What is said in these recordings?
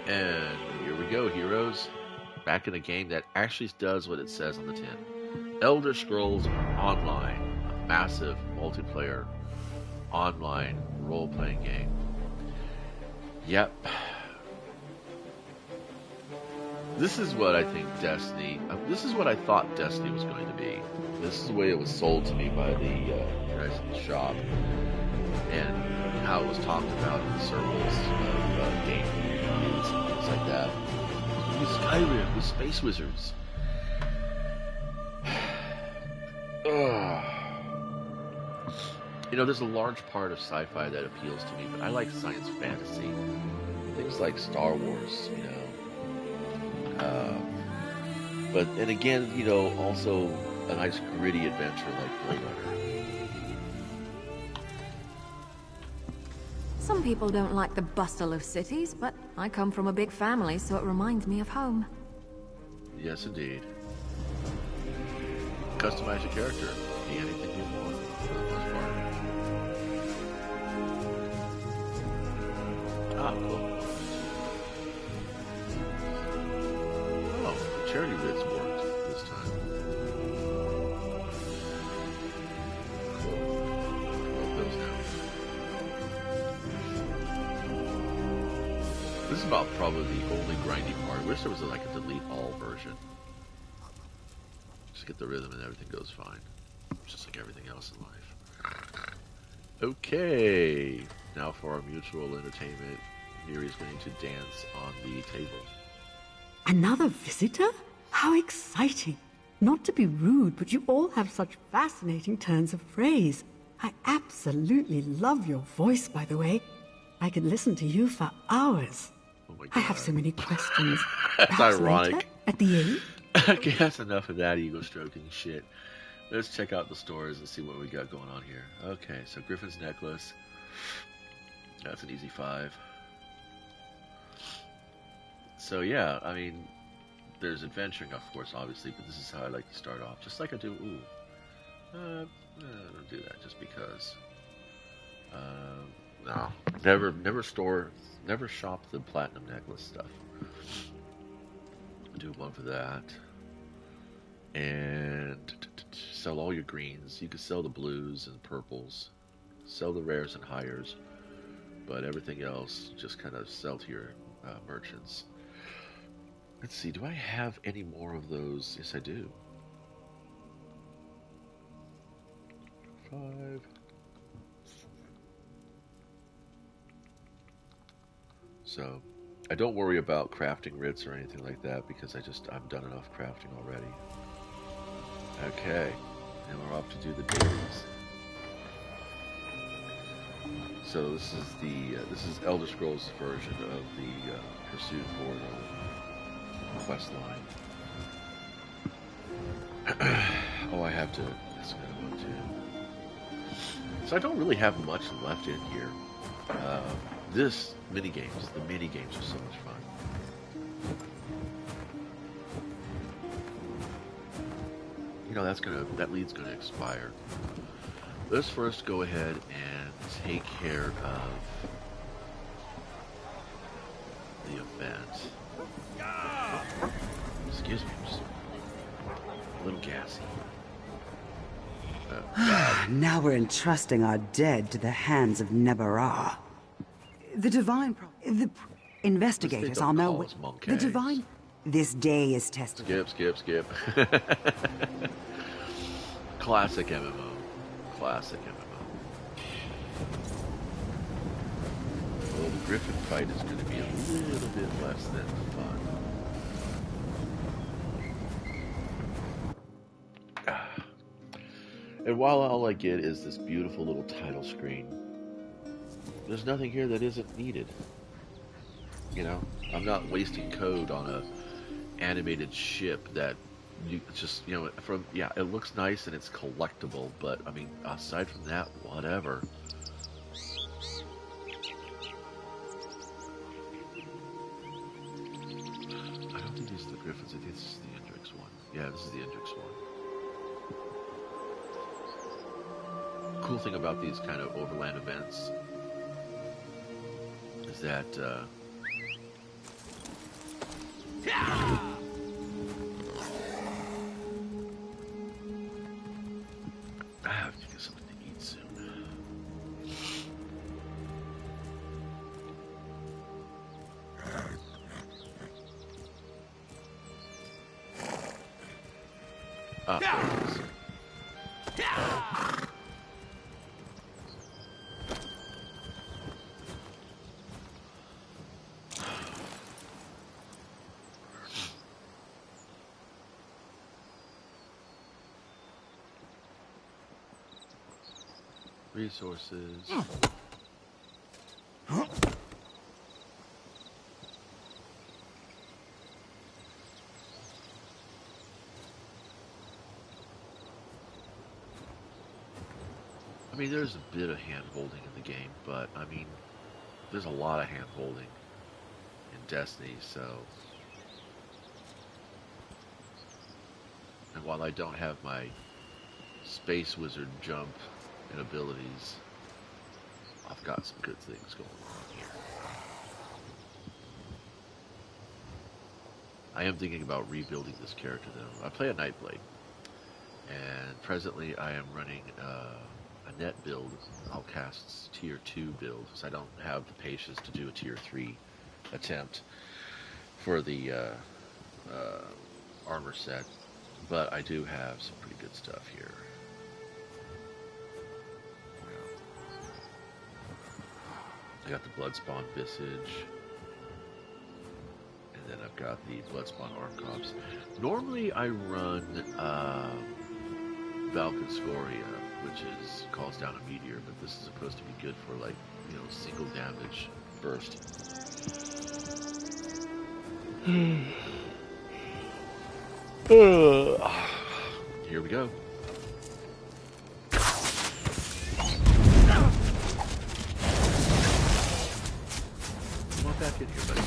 And here we go, heroes. Back in a game that actually does what it says on the tin. Elder Scrolls Online, a massive multiplayer online role-playing game. Yep. This is what I think Destiny, this is what I thought Destiny was going to be. This is the way it was sold to me by the guys in the shop. And how it was talked about in the circles of game reviews and things like that. With Skyrim, with space wizards. You know, there's a large part of sci-fi that appeals to me, but I like science fantasy. Things like Star Wars, you know. But, and again, you know, also a nice gritty adventure like Blade Runner. Some people don't like the bustle of cities, but I come from a big family, so it reminds me of home. Yes, indeed. Customize your character. Be anything you want, for the most part. Ah, cool. Oh, the charity bits worked this time. Cool. Write those down. This is about probably the only grindy part. I wish there was like a delete all version. Just get the rhythm and everything goes fine. Just like everything else in life. Okay. Now for our mutual entertainment, Miri's going to dance on the table. Another visitor? How exciting. Not to be rude, but you all have such fascinating turns of phrase. I absolutely love your voice, by the way. I could listen to you for hours. Oh my God. I have so many questions. That's Perhaps ironic. later, at the end? Okay, that's enough of that ego stroking shit. Let's check out the stores and see what we got going on here. Okay, so Griffin's necklace. That's an easy 5. So yeah, I mean, there's adventuring, of course, obviously, but this is how I like to start off. Just like I do, don't do that just because. No, never shop the platinum necklace stuff. Do one for that. And sell all your greens. You can sell the blues and purples. Sell the rares and hires. But everything else, just kind of sell to your merchants. Let's see, do I have any more of those? Yes, I do. 5. So, I don't worry about crafting writs or anything like that because I've done enough crafting already. Okay, now we're off to do the dailies. So this is Elder Scrolls' version of the Pursuit Portal quest line. Oh, I have to. That's what I want to. So I don't really have much left in here. The mini games are so much fun. You know, that lead's gonna expire. Let's first go ahead and take care of the event. Excuse me, I'm just a little gassy. Now we're entrusting our dead to the hands of Nebarah. The divine... The investigators are now... The divine... This day is tested. Skip. Classic MMO. Classic MMO. Well, the Griffin fight is going to be a little bit less than fun. And while all I get is this beautiful little title screen, there's nothing here that isn't needed. You know, I'm not wasting code on a animated ship that just, you know, it looks nice and it's collectible, but I mean, aside from that, whatever. I don't think this is the Griffins, I think this is the Indrix one. Yeah, this is the Indrix one. Cool thing about these kind of overland events is that I have to get something to eat soon. Ah, there it is. Resources. I mean, there's a bit of hand-holding in the game, but, I mean, there's a lot of hand-holding in Destiny, so... And while I don't have my Space Wizard jump and abilities, I've got some good things going on here. I am thinking about rebuilding this character, though. I play a Nightblade, and presently I am running a net build. I'll cast tier 2 build, because I don't have the patience to do a tier 3 attempt for the armor set, but I do have some pretty good stuff here. I got the Bloodspawn Visage, and then I've got the Bloodspawn Arm Cops. Normally I run Valken Scoria, which calls down a meteor, but this is supposed to be good for, like, you know, single damage burst. Here we go. Come on back in here, buddy.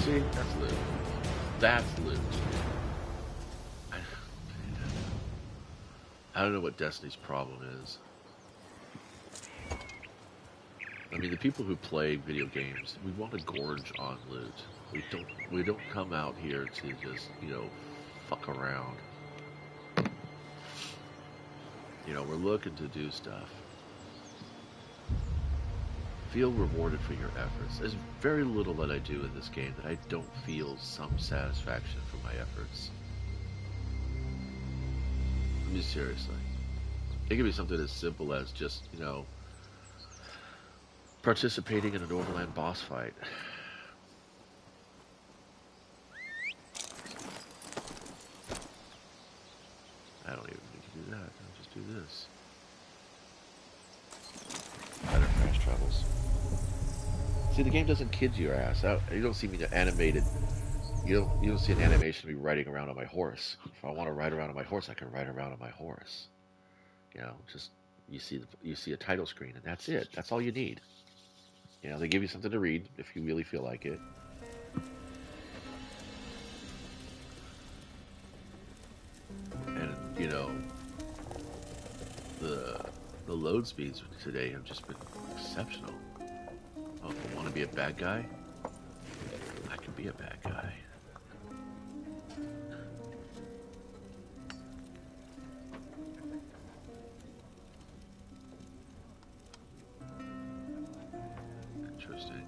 See, that's loot. That's loot. I don't know what Destiny's problem is. I mean, the people who play video games, we want to gorge on loot. We don't come out here to just, you know, fuck around. You know, we're looking to do stuff. Feel rewarded for your efforts. There's very little that I do in this game that I don't feel some satisfaction for my efforts. I mean, seriously. It could be something as simple as just, you know, participating in an overland boss fight. I don't even need to do that. I'll just do this. Better fast travels. See, the game doesn't kid your ass. You don't see me animated. You don't see an animation of me riding around on my horse. If I want to ride around on my horse, I can ride around on my horse. You know, just you see a title screen, and that's it. That's all you need. You know, they give you something to read if you really feel like it. And you know, the load speeds today have just been exceptional. Oh, if I want to be a bad guy, I can be a bad guy. Interesting.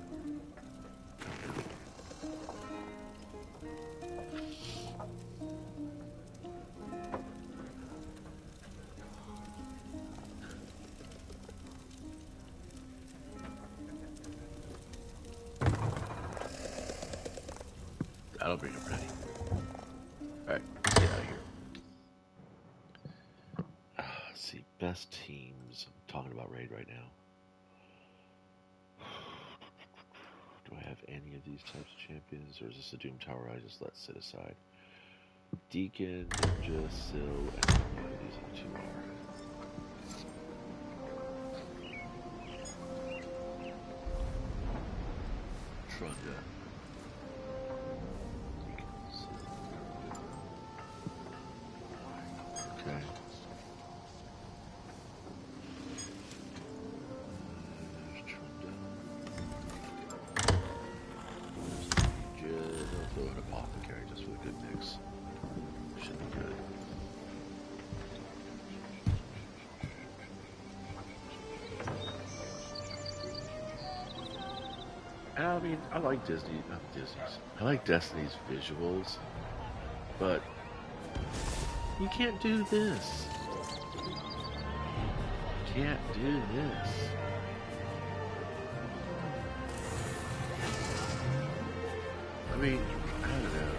That'll bring him ready. Alright, let's get out of here. Let's see, best teams. I'm talking about Raid right now. Do I have any of these types of champions, or is this a Doom Tower I just let sit aside? Deacon, Ninja, Syl, and these are the two are. Trunda. Okay. There's Trunda. There's I'll throw an Apothecary just for a good mix. Should be good. And I mean, I like I like Destiny's visuals, but you can't do this. You can't do this. I mean, I don't know.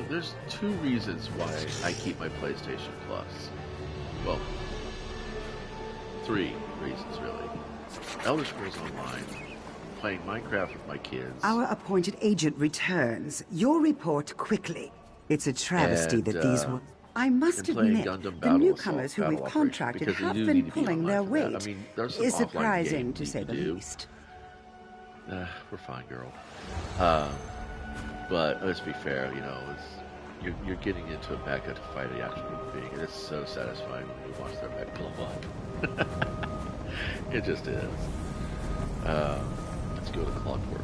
There's two reasons why I keep my PlayStation Plus. Well, three reasons really. Elder Scrolls Online, playing Minecraft with my kids. Our appointed agent returns. Your report quickly. It's a travesty that these were... I must admit, the newcomers who we've contracted have been pulling their weight. I mean, there's some is surprising, to say the least. We're fine, girl. But let's be fair, you know, you're getting into a mecha to fight the actual human being, and it's so satisfying when you watch their mech blow up. It just is. Let's go to Clockwork.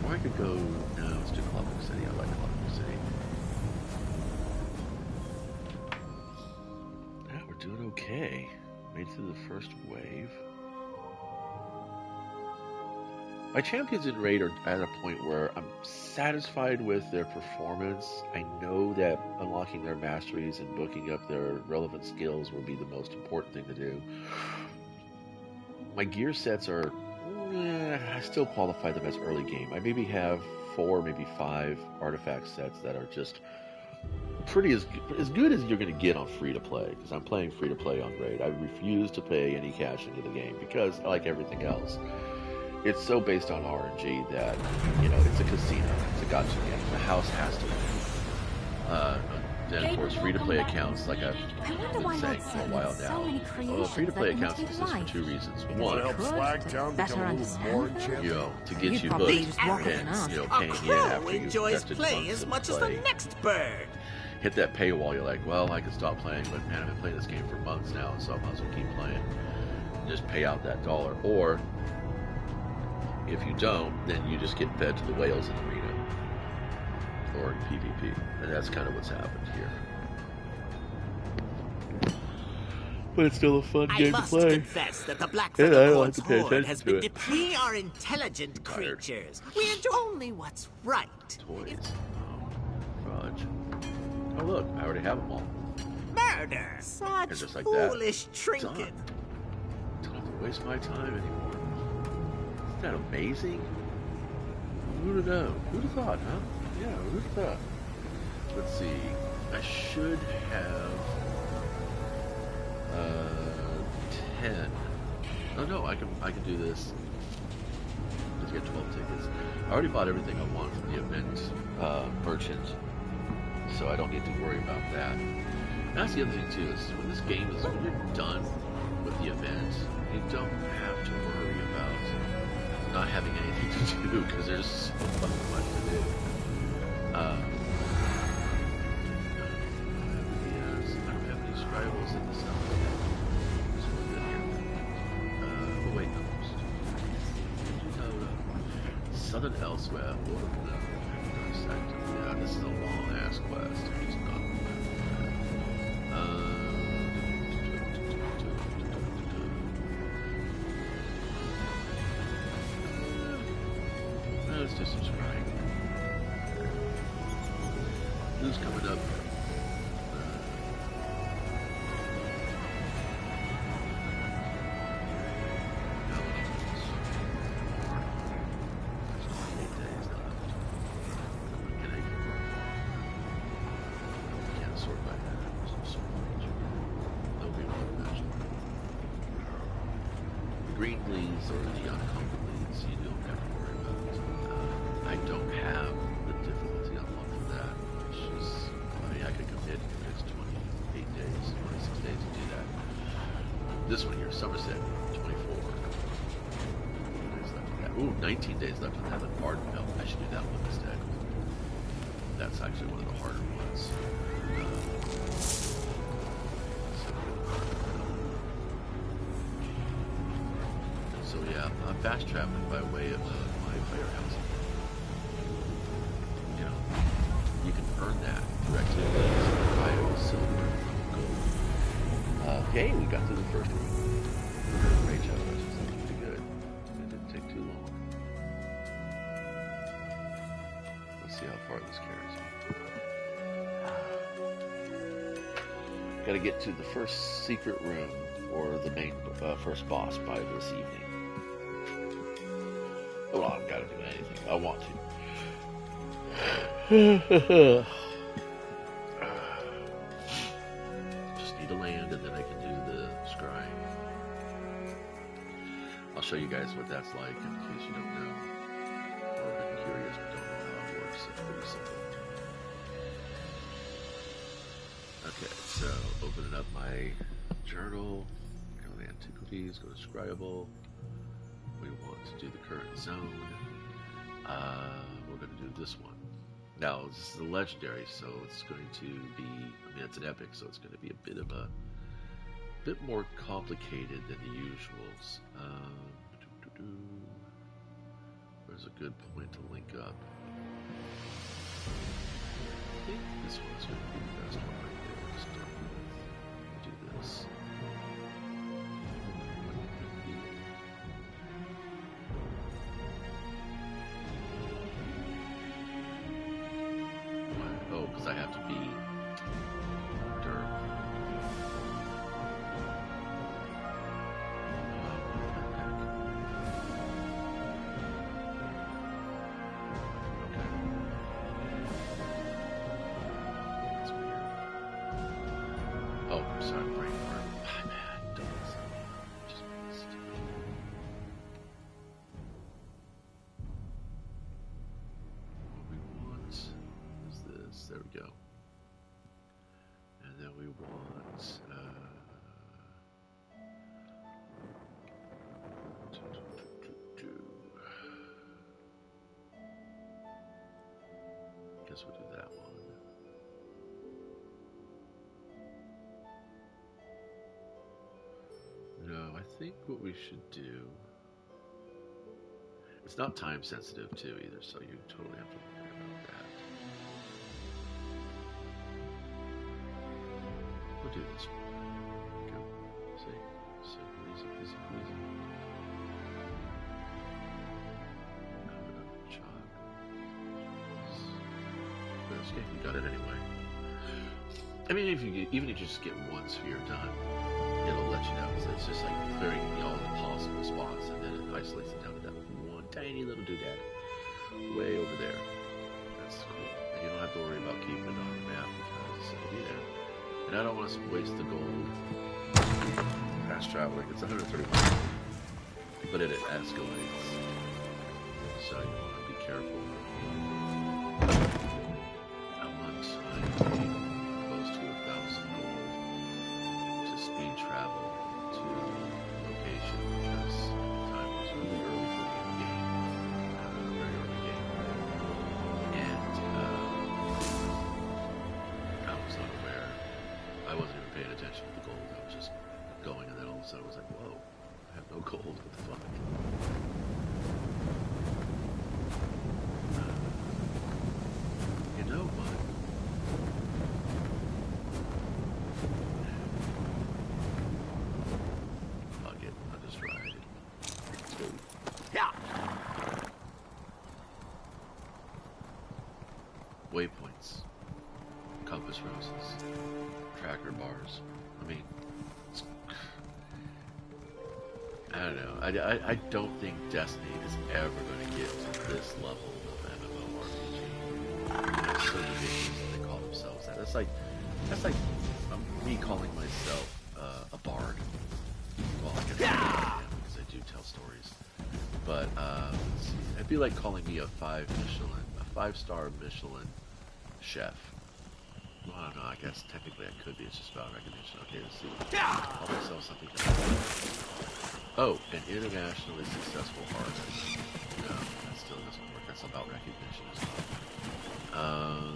Or I could go... No, let's do Clockwork City. I like Clockwork City. Yeah, we're doing okay. Made it through the first wave. My champions in Raid are at a point where I'm satisfied with their performance. I know that unlocking their masteries and booking up their relevant skills will be the most important thing to do. My gear sets are... I still qualify them as early game. I maybe have 4, maybe 5 artifact sets that are just pretty as good as you're going to get on free-to-play, because I'm playing free-to-play on Raid. I refuse to pay any cash into the game because, like everything else, it's so based on RNG that, you know, it's a casino. It's a gotcha game. The house has to win. then, of course, free-to-play accounts, like I've been saying for a while now. Free-to-play accounts exist for two reasons. One, to get you hooked and, paying in after you've invested months as much as the next bird. Hit that paywall, you're like, well, I can stop playing, but man, I've been playing this game for months now, so I might as well keep playing. And just pay out that dollar. Or, if you don't, then you just get fed to the whales in Arena. Or in PvP. And that's kind of what's happened here. But it's still a fun game to play. I must confess that the Blackfeather Horde has been we are intelligent creatures. We do only what's right. Toys. Oh, fudge. Oh look, I already have them all. Murder! Such just like foolish trinket. Don't have to waste my time anymore. Isn't that amazing? Who'd have known? Who'd have thought, huh? Yeah, who'd have thought? Let's see. I should have 10. Oh no, I can do this. Just get 12 tickets. I already bought everything I want from the event merchant, so I don't need to worry about that. And that's the other thing too, is when this game is, when you're done with the event, you don't have to worry about not having anything to do, because there's so much to do. I don't have any scribbles in the cell yet. So we're good here. Oh wait, no. Southern Elsewhere. Yeah, this is a long ass quest. It's not. Let's just subscribe. Who's coming up? Green leads or the uncommon leads, you don't have to worry about. I don't have the difficulty unlocked for that, which is, I mean, I could commit in the next 28 days, 26 days to do that. This one here, Somerset, 24. Days left on that. Ooh, 19 days left on that. The Arden Belt. I should do that one instead. That's actually one of the harder ones. So yeah, I'm fast traveling by way of my firehouse. You know, you can earn that through activities, bio, silver, gold. Okay, we got through the first one. Great job, that's pretty good. It didn't take too long. Let's see how far this carries me. Got to get to the first secret room or the main first boss by this evening. Well, I haven't got to do anything. I want to. Just need to land and then I can do the scrying. I'll show you guys what that's like in case you don't know. Or have been curious but don't know how it works. It's pretty simple. Okay, so opening up my journal. Go to antiquities, go to Scribble. We want to do the current zone. We're going to do this one. Now, this is a legendary, so it's going to be, I mean, it's an epic, so it's going to be a bit more complicated than the usuals. Where's a good point to link up? I think this one's going to be the best one right there to start with. We'll do this. Oh, because I have to be dirt. Okay. That's weird. Oh, I'm sorry, brain fart. My bad. Just missed. What we want is this. There we go. guess we'll do that one. No, I think what we should do... It's not time sensitive too either, so you totally have to worry about that. We'll do this one. Go. See? Simple, easy, easy, easy. Chug. This game, you got it anyway. I mean, even if you just get one sphere done, it'll let you know. So it's just like clearing all the possible spots, and then it isolates it down to that one tiny little doodad way over there. That's cool. And you don't have to worry about keeping it on the map because it'll be there. And I don't want to waste the gold. Fast traveling, it's 131, but it escalates. So you want to be careful. I want to close to 1,000 gold to speed travel to location because time was really early for me in the game, very early game, and I was unaware. I wasn't even paying attention to the gold. I was just going, and then all of a sudden I was like, "Whoa, I have no gold. What the fuck?" You know what? Fuck it. I'll just ride it. Let's go. Yeah. Waypoints. Compass roses. Tracker bars. I mean, I don't know. I don't think Destiny is ever going to get to this level of MMORPG. It's so ridiculous that they call themselves that. That's like me calling myself a bard. Well, I guess I am because I do tell stories. But let's see. It'd be like calling me a 5-star Michelin chef. Well, I don't know. I guess technically I could be. It's just about recognition. Okay, let's see. Call myself something else. Oh, an internationally successful artist. No, that still doesn't work. That's about recognition as well.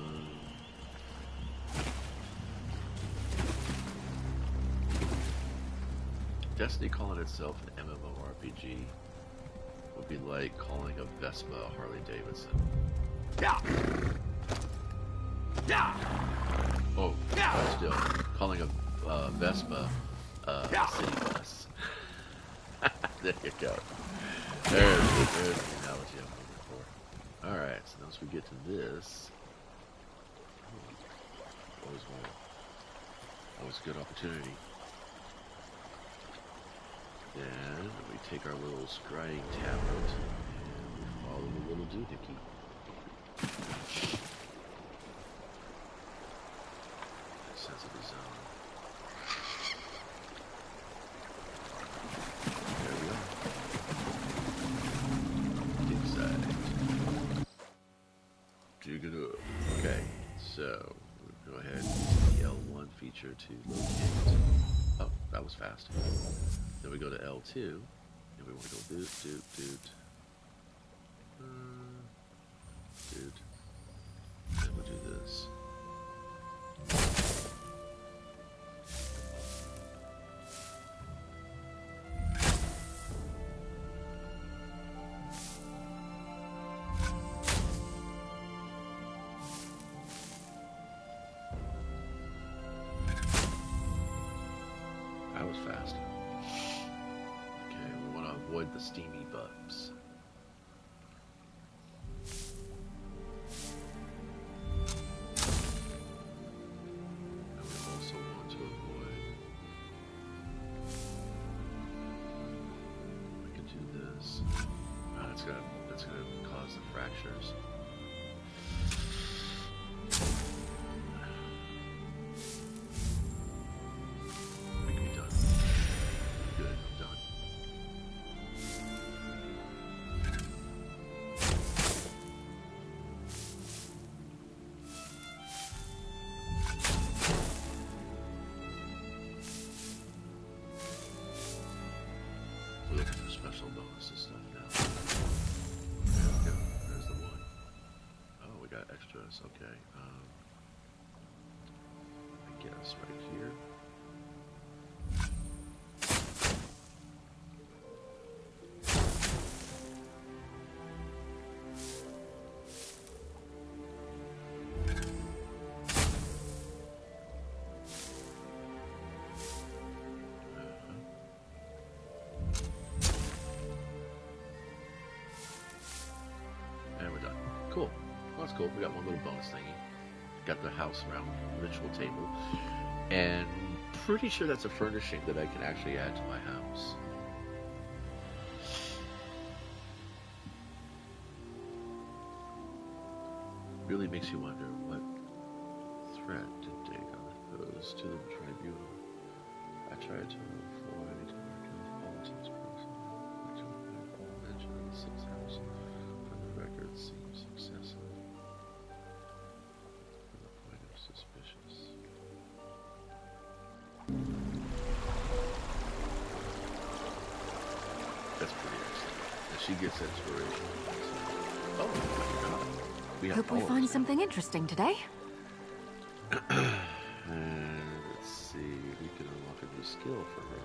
Destiny calling itself an MMORPG would be like calling a Vespa a Harley Davidson. Yeah. Yeah. Oh, still calling a Vespa city bus. There you go. There's the analogy I'm looking for. Alright, so once we get to this... Always a good opportunity. Then we take our little scrying tablet and we follow the little doohickey. Sense of the zone. There we are. Inside. Dig it up. Okay, so we'll go ahead and use the L1 feature to locate. Oh, that was fast. Then we go to L2, and we want to go doot, doot, doot. Doot. Then we'll do this. That was fast. Okay, we want to avoid the steamy bumps. And we also want to avoid... We can do this. That's gonna cause the fractures. We're looking for special bonuses stuff now. There we go. There's the one. got extras. Okay. I guess right here. Cool. We got one little bonus thingy. Got the house round ritual table. And pretty sure that's a furnishing that I can actually add to my house. Really makes you wonder what threat did Dagon pose to the tribunal. I tried to avoid politics mention of the sixth house on the record seems excessive. Suspicious. That's pretty excellent. And she gets inspiration. Oh my god. Hope we find something interesting today. And let's see. We can unlock a new skill for her.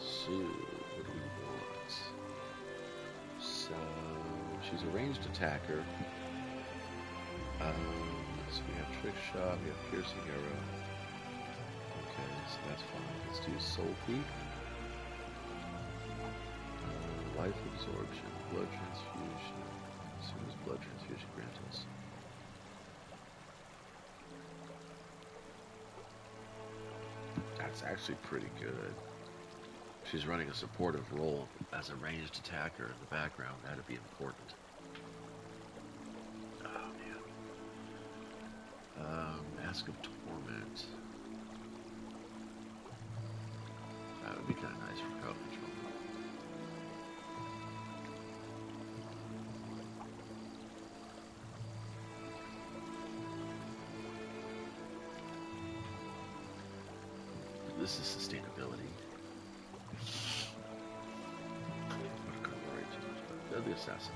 So, what do we want? So, she's a ranged attacker. So we have trick shot, we have piercing arrow. Okay, so that's fine. Let's do soul thief. Life absorption, blood transfusion. As soon as blood transfusion grants us. That's actually pretty good. She's running a supportive role as a ranged attacker in the background. That'd be important. Mask of Torment. That would be kind of nice for crowd control. This is sustainability. What a worry too much about. Deadly Assassin.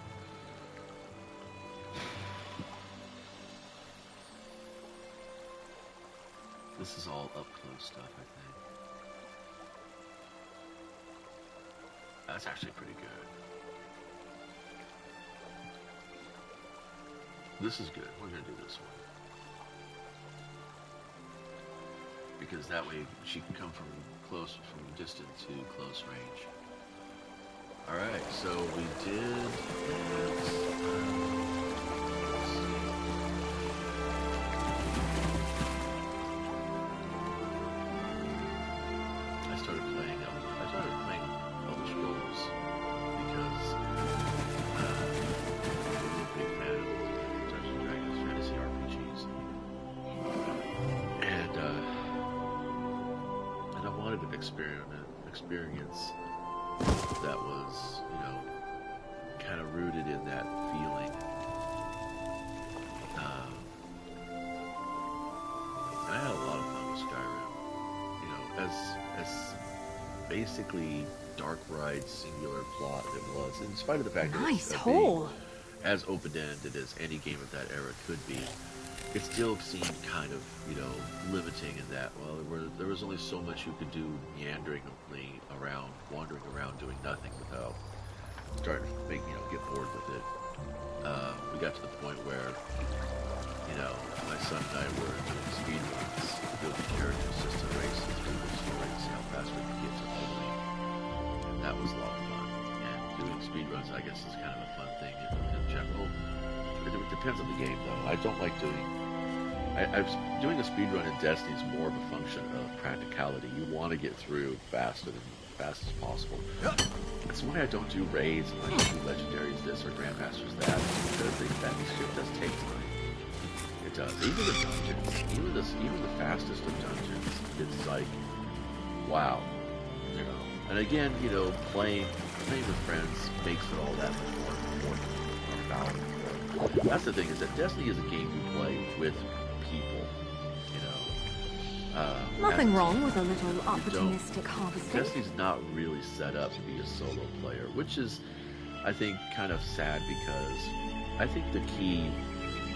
This is all up close stuff, I think. That's actually pretty good. This is good. We're going to do this one. Because that way she can come from close, from distant to close range. Alright, so we did I started playing Elder Scrolls because I'm a big fan of Dungeons & Dragons fantasy RPGs. And I wanted an experience that was, you know, kind of rooted in that feeling. And I had a lot of fun with Skyrim. You know, as basically dark ride singular plot it was, in spite of the fact that nice it's hole. As open-ended as any game of that era could be, it still seemed kind of, you know, limiting in that, well, there was only so much you could do meanderingly around, wandering around, doing nothing without starting to make, you know, get bored with it. We got to the point where, you know, my son and I were doing speed runs, building characters just to race through the story and see how fast we could get to moving. And that was a lot of fun. And doing speed runs, I guess, is kind of a fun thing in general. It depends on the game, though. I don't like doing... doing a speedrun in Destiny is more of a function of practicality. You want to get through fast as possible. That's why I don't do raids, and I don't do legendaries this or grandmasters that, because that shit does take time. It does. Even the dungeons, even the fastest of dungeons, it's like, wow, you know. And again, you know, playing with friends makes it all that much more important, more valuable. That's the thing, is that Destiny is a game you play with people, you know. Nothing wrong with a little opportunistic harvesting. Destiny's not really set up to be a solo player, which is, I think, kind of sad, because I think the key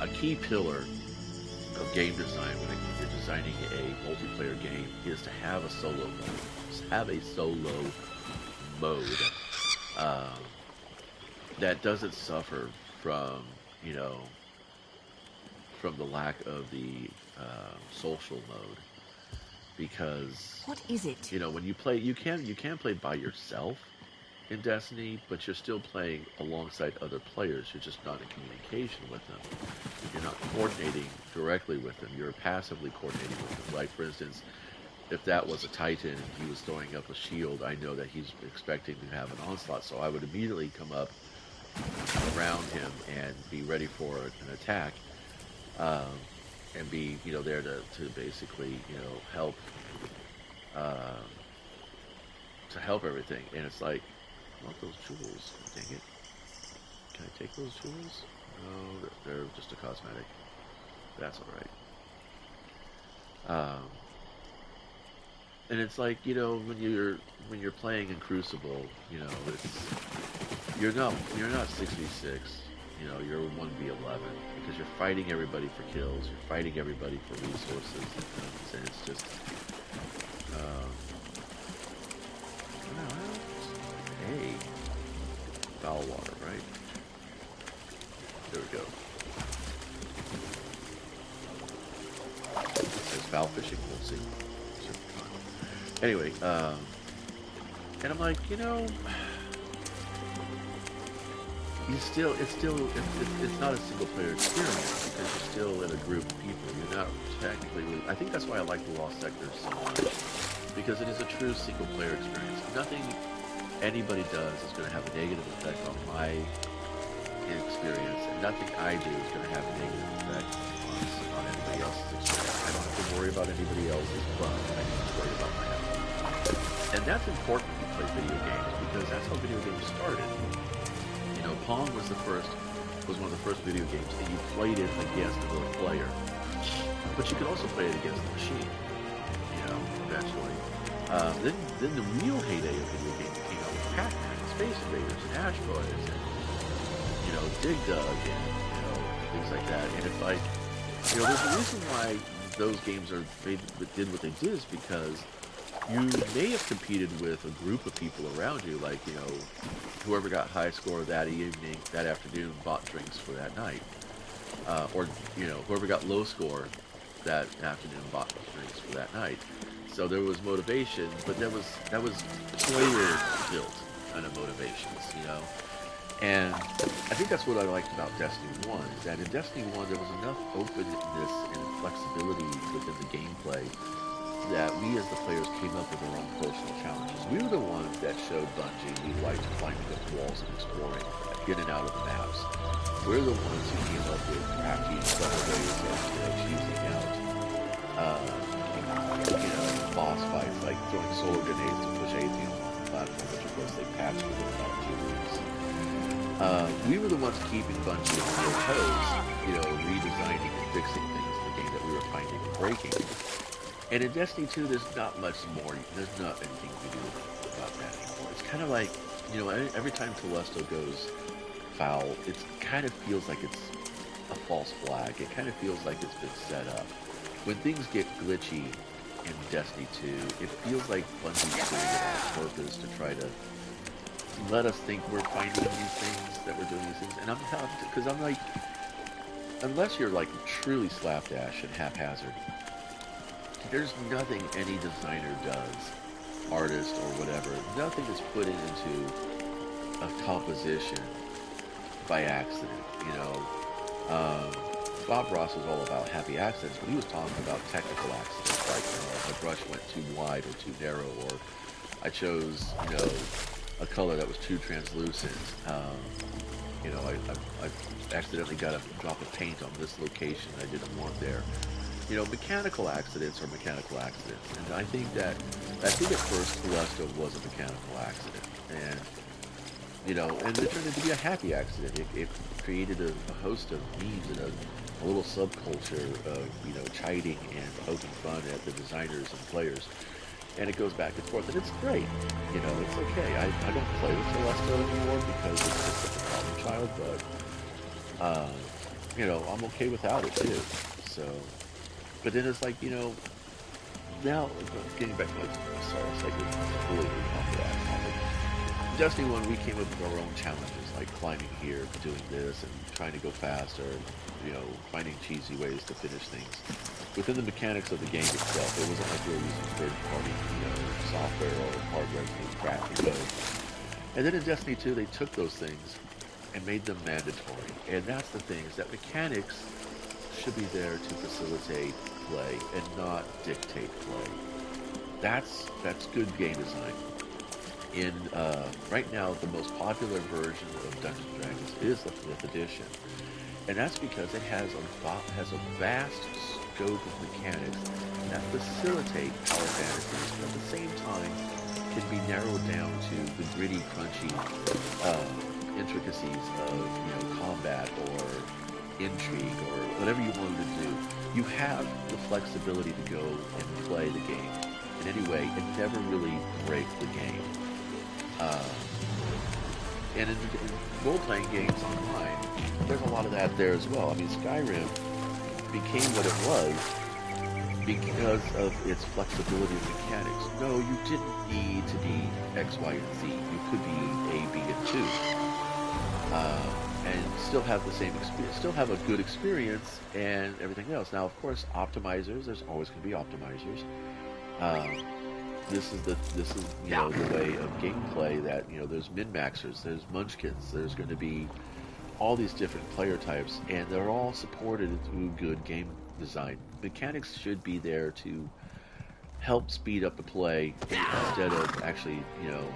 a key pillar of game design when you're designing a multiplayer game is to have a solo mode. Just have a solo mode that doesn't suffer from, you know, from the lack of the social mode. Because what is it? You know, when you play, you can play by yourself in Destiny, but you're still playing alongside other players. You're just not in communication with them. You're not coordinating directly with them. You're passively coordinating with them. Like, for instance, if that was a Titan and he was throwing up a shield, I know that he's expecting to have an onslaught, so I would immediately come up around him and be ready for an attack. And be, you know, there to basically, you know, help everything. And it's like, I want those jewels. Dang it. Can I take those jewels? No, they're just a cosmetic. That's alright. And it's like, you know, when you're playing in Crucible, you know, you're not 6v6. You know, you're 1v11 because you're fighting everybody for kills, you're fighting everybody for resources and things, and it's just, hey, foul water, right? There we go. It says foul fishing, we'll see. Anyway, and I'm like, you know, it's not a single player experience because you're still in a group of people. You're not technically. I think that's why I like the Lost Sector so much, because it is a true single player experience. Nothing anybody does is going to have a negative effect on my experience, and nothing I do is going to have a negative effect on anybody else's experience. I don't have to worry about anybody else's fun. I can just worry about my own. And that's important when you play video games because that's how video games started. You know, Pong was one of the first video games, and you played it against another player. But you could also play it against the machine, you know, eventually. Then the real heyday of video games came out with Pac-Man, and Space Invaders, and Ash Boys, and, you know, Dig Dug, and, you know, things like that. And it's like, you know, there's a reason why those games did what they did is because you may have competed with a group of people around you, like, you know, whoever got high score that evening, that afternoon, bought drinks for that night. Or, you know, whoever got low score that afternoon bought drinks for that night. So there was motivation, but that was player-built kind of motivations, you know? And I think that's what I liked about Destiny 1, is that in Destiny 1 there was enough openness and flexibility within the gameplay that we as the players came up with our own personal challenges. We were the ones that showed Bungie we liked climbing up walls and exploring, in and out of the maps. We're the ones who came up with crafty clever ways of, you know, choosing out, you know, boss fights, like throwing solar grenades to push Atheon on the platform, which of course they patched within about 2 weeks. We were the ones keeping Bungie on their toes, you know, redesigning and fixing things in the game that we were finding and breaking. And in Destiny 2, there's not much more. There's not anything to do about that anymore. It's kind of like, you know, every time Telesto goes foul, it kind of feels like it's a false flag. It kind of feels like it's been set up. When things get glitchy in Destiny 2, it feels like Bungie's doing it on purpose to try to let us think we're finding these things, that we're doing these things. And I'm not, because I'm like, unless you're like truly slapdash and haphazard, there's nothing any designer does, artist or whatever, nothing is put into a composition by accident, you know. Bob Ross was all about happy accidents, but he was talking about technical accidents, like, you know, the brush went too wide or too narrow, or I chose, you know, a color that was too translucent. You know, I accidentally got a drop of paint on this location I didn't want there. You know, mechanical accidents are mechanical accidents, and I think at first Telesto was a mechanical accident, and, you know, and it turned into be a happy accident. It created a host of memes and a little subculture of, you know, chiding and poking fun at the designers and players, and it goes back and forth, and it's great. You know, it's okay. I don't play with Telesto anymore because it's just such a problem child, but you know, I'm okay without it too. So, but then it's like, you know, now getting back to like, sorry, it's like completely off that topic. Destiny 1, we came up with our own challenges, like climbing here, doing this, and trying to go faster, you know, finding cheesy ways to finish things. Within the mechanics of the game itself, it wasn't like we were using third-party, you know, software or hardware to craft your code. And then in Destiny 2, they took those things and made them mandatory. And that's the thing, is that mechanics should be there to facilitate play and not dictate play. That's good game design. In right now, the most popular version of Dungeons & Dragons is the 5th edition, and that's because it has a vast scope of mechanics that facilitate power fantasies, but at the same time can be narrowed down to the gritty, crunchy intricacies of, you know, combat or intrigue or whatever you wanted to do. You have the flexibility to go and play the game in any way and never really break the game. And in role-playing games online, there's a lot of that there as well. I mean, Skyrim became what it was because of its flexibility of mechanics. No, you didn't need to be X, Y, and Z. You could be A, B, and 2. And still have the same experience, still have a good experience and everything else. Now, of course, optimizers, there's always going to be optimizers. This is you know, the way of gameplay that, you know, there's min-maxers, there's munchkins, there's going to be all these different player types, and they're all supported through good game design. Mechanics should be there to help speed up the play instead of actually, you know,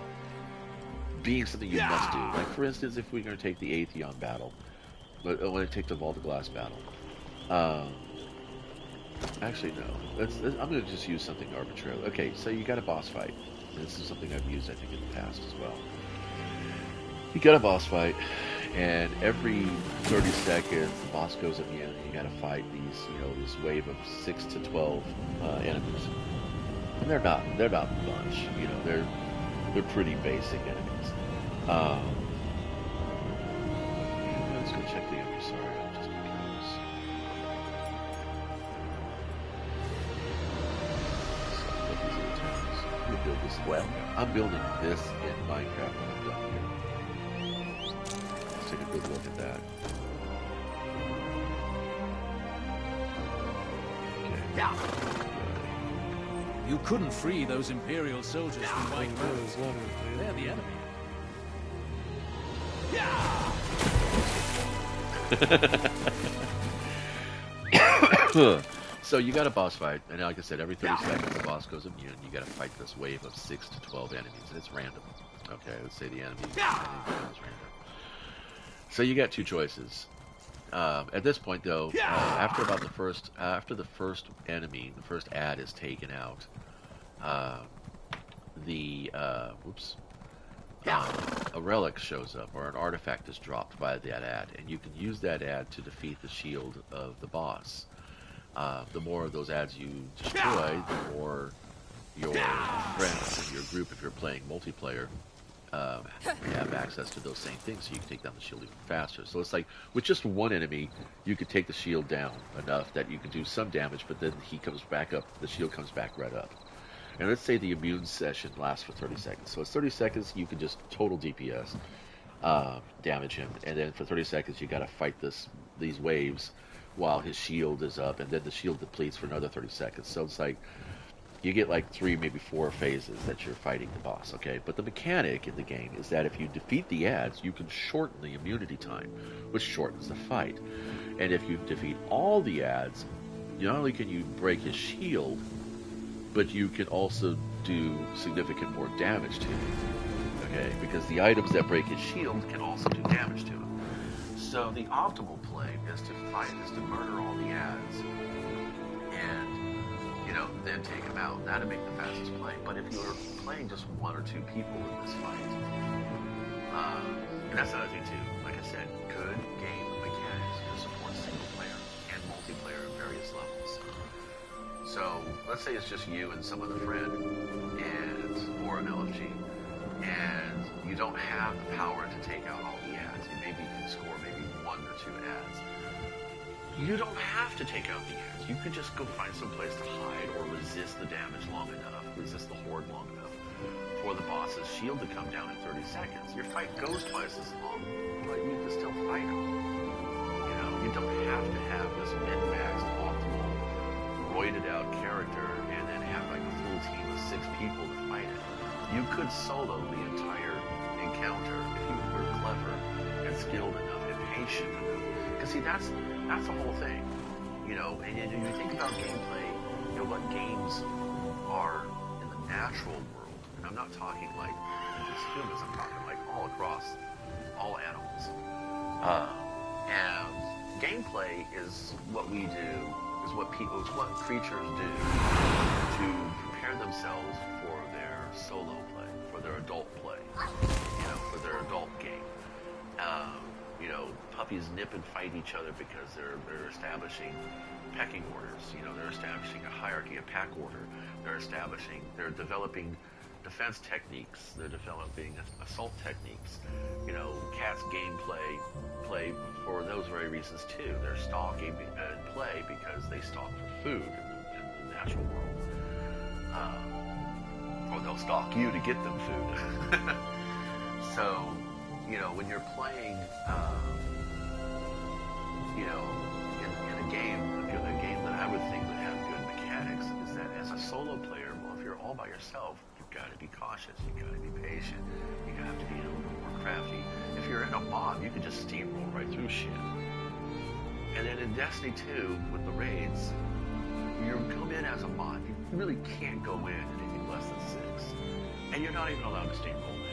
being something you must do. Like, for instance, if we're going to take the Atheon battle, but when I take the Vault of Glass battle, actually, no. I'm going to just use something arbitrary. Okay, so you got a boss fight. And this is something I've used, I think, in the past as well. You got a boss fight, and every 30 seconds, the boss goes immune, and you got to fight these, you know, this wave of 6 to 12 enemies. And they're not much. You know, they're pretty basic enemies. Let's go check the Impresario just because. Build this. Well, I'm building this in Minecraft when I'm done here. Let's take a good look at that. Okay. Yeah. You couldn't free those Imperial soldiers from White Rose. They're the enemy. Yeah. So you got a boss fight, and like I said, every 30 seconds the boss goes immune. You got to fight this wave of 6 to 12 enemies, and it's random. Okay, let's say the enemy is random. So you got two choices. At this point, though, after the first enemy, the first ad is taken out, a relic shows up, or an artifact is dropped by that ad, and you can use that ad to defeat the shield of the boss. The more of those ads you destroy, the more your friends in your group, if you're playing multiplayer, have access to those same things, so you can take down the shield even faster. So it's like, with just one enemy, you could take the shield down enough that you can do some damage, but then he comes back up, the shield comes back right up. And let's say the immune session lasts for 30 seconds. So it's 30 seconds, you can just total DPS, damage him, and then for 30 seconds you gotta fight these waves while his shield is up, and then the shield depletes for another 30 seconds. So it's like, you get like 3, maybe 4 phases that you're fighting the boss, okay? But the mechanic in the game is that if you defeat the ads, you can shorten the immunity time, which shortens the fight. And if you defeat all the ads, not only can you break his shield, but you can also do significant more damage to him, okay? Because the items that break his shield can also do damage to him. So the optimal play is to murder all the ads, and, you know, then take them out. That'd make the fastest play. But if you're playing just 1 or 2 people in this fight, and that's another thing too, like I said, good game mechanics can support single player and multiplayer at various levels. So let's say it's just you and some other friend, or an LFG, and you don't have the power to take out all the ads. Maybe you can score maybe 1 or 2 ads. You don't have to take out the ants. You could just go find some place to hide or resist the damage long enough, resist the horde long enough for the boss's shield to come down in 30 seconds. Your fight goes twice as long, but you can still fight them. You know, you don't have to have this min-maxed, optimal, roided out character and then have like a full team of 6 people to fight it. You could solo the entire encounter if you were clever and skilled enough and patient enough. Because see, that's the whole thing, you know. And you think about gameplay, you know, what games are in the natural world. And I'm not talking like just humans. I'm talking like all across all animals. And gameplay is what we do, is what creatures do to prepare themselves for their solo play, for their adult play, you know, for their adult game. You know, puppies nip and fight each other because they're establishing pecking orders. You know, they're establishing a hierarchy, a pack order. They're developing defense techniques. They're developing assault techniques. You know, cats play for those very reasons too. They're stalking and play because they stalk for food in the natural world. Or they'll stalk you to get them food. So, you know, when you're playing, you know, in a game that I would think would have good mechanics, is that as a solo player, well, if you're all by yourself, you've got to be cautious, you've got to be patient, you have to be a little bit more crafty. If you're in a mob, you can just steamroll right through shit. And then in Destiny 2, with the raids, you come in as a mod. You really can't go in at anything less than 6. And you're not even allowed to steamroll now.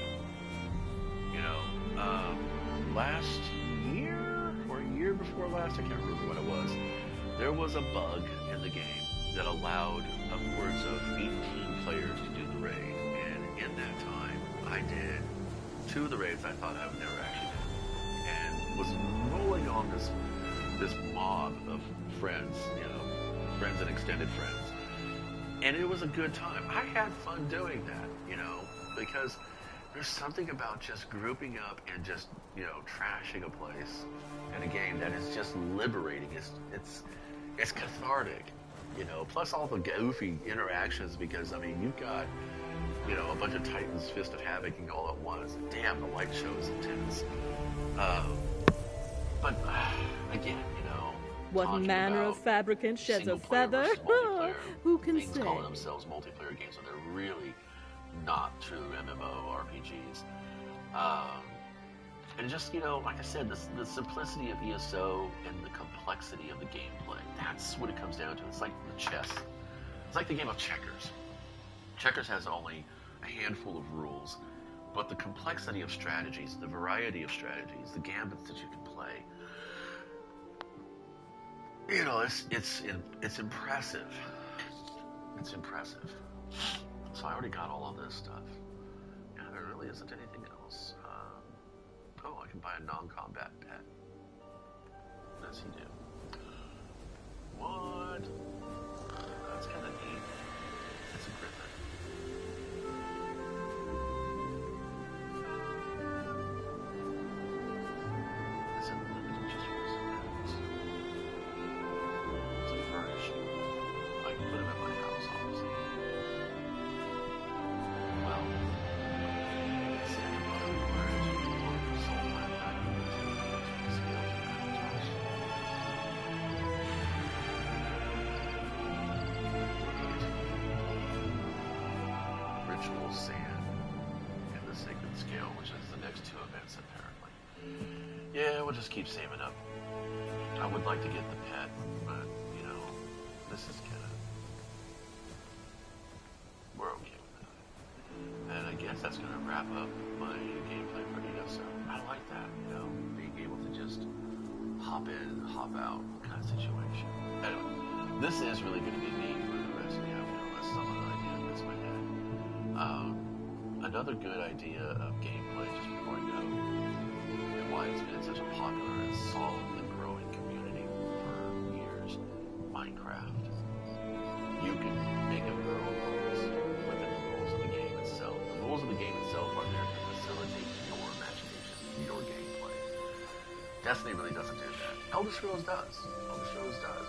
You know, last year or a year before last, I can't remember what it was, there was a bug in the game that allowed upwards of 18 players to do the raid. And in that time, I did 2 of the raids I thought I would never actually do. And was rolling on this mob of friends, you know, friends and extended friends. And it was a good time. I had fun doing that, you know, because there's something about just grouping up and just, you know, trashing a place in a game that is just liberating. It's cathartic, you know. Plus all the goofy interactions, because I mean you've got, you know, a bunch of Titans Fist of Havocing all at once. Damn, the light show is intense. But again, you know, what manner of fabricant sheds a feather? Who can say? Things calling themselves multiplayer games when they're really not true MMORPGs. And just, you know, like I said, the simplicity of ESO and the complexity of the gameplay, that's what it comes down to. It's like the chess. It's like the game of checkers. Checkers has only a handful of rules, but the complexity of strategies, the variety of strategies, the gambits that you can play, you know, it's impressive. It's impressive. So I already got all of this stuff. Yeah, there really isn't anything else. Oh, I can buy a non-combat pet. What does he do? What? That's kind of neat. It's a griffin. Is it limited just for his pets? It's a furnishing. I can put him in my house, obviously. Well, see, I can buy him where it's sold by that. Scales and advertised. Ritual Sand and the Sacred Scale, which is the next 2 events, apparently. Yeah, we'll just keep saving up. I would like to get the pet, but, you know, this is kind of... We're okay with that. And I guess that's going to wrap up my gameplay for ESO. I like that, you know, being able to just hop in and hop out kind of situation. Anyway, this is really going to be me for the rest of the afternoon. That's some of the idea that's in my head. Another good idea of gameplay, just before I go, and why it's been such a popular and solid and growing community for years, Minecraft. You can make up your own rules within the rules of the game itself. The rules of the game itself are there to facilitate your imagination, your gameplay. Destiny really doesn't do that. Elder Scrolls does. Elder Scrolls does.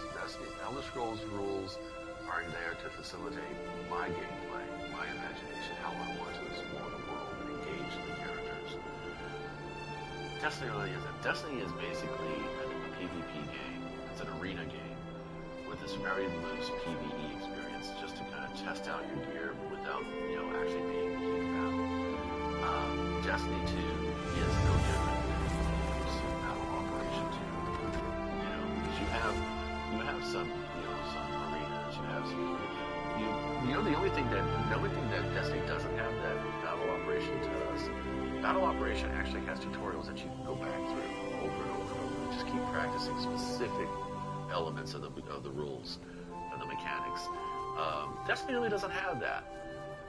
Elder Scrolls rules are there to facilitate my gameplay, my imagination, how I want to explore the world and engage in the characters. Destiny really isn't. Destiny is basically a PvP game. It's an arena game with this very loose PvE experience, just to kind of test out your gear without, actually being a heat battle. Destiny 2 is no different than Battle Operation 2. You have some arenas. You have some. The only thing that Destiny doesn't have that Battle Operation does. Battle Operation actually has tutorials that you can go back through over and over and over. Just keep practicing specific elements of the rules and the mechanics. Destiny really doesn't have that.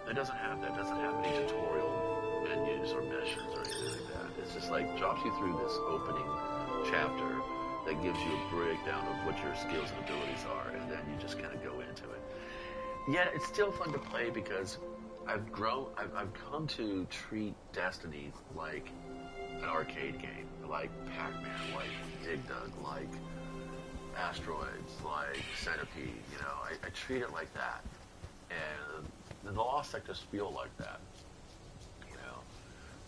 It doesn't have that. It doesn't have any tutorial menus or missions or anything like that. It's just like drops you through this opening chapter that gives you a breakdown of what your skills and abilities are, and then you just kind of go into it. Yet it's still fun to play because I've come to treat Destiny like an arcade game, like Pac-Man, like Dig Dug, like Asteroids, like Centipede. I treat it like that, and the Lost Sectors feel like that.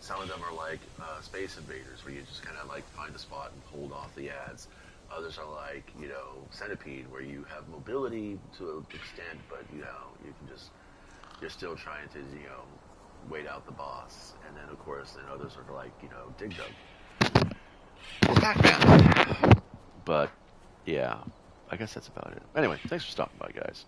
Some of them are like Space Invaders, where you just kind of like find a spot and hold off the ads. Others are like, Centipede, where you have mobility to an extent, but you're still trying to, wait out the boss. And then of course, others are like, Dig Dug. Pac-Man. But yeah, I guess that's about it. Anyway, thanks for stopping by, guys.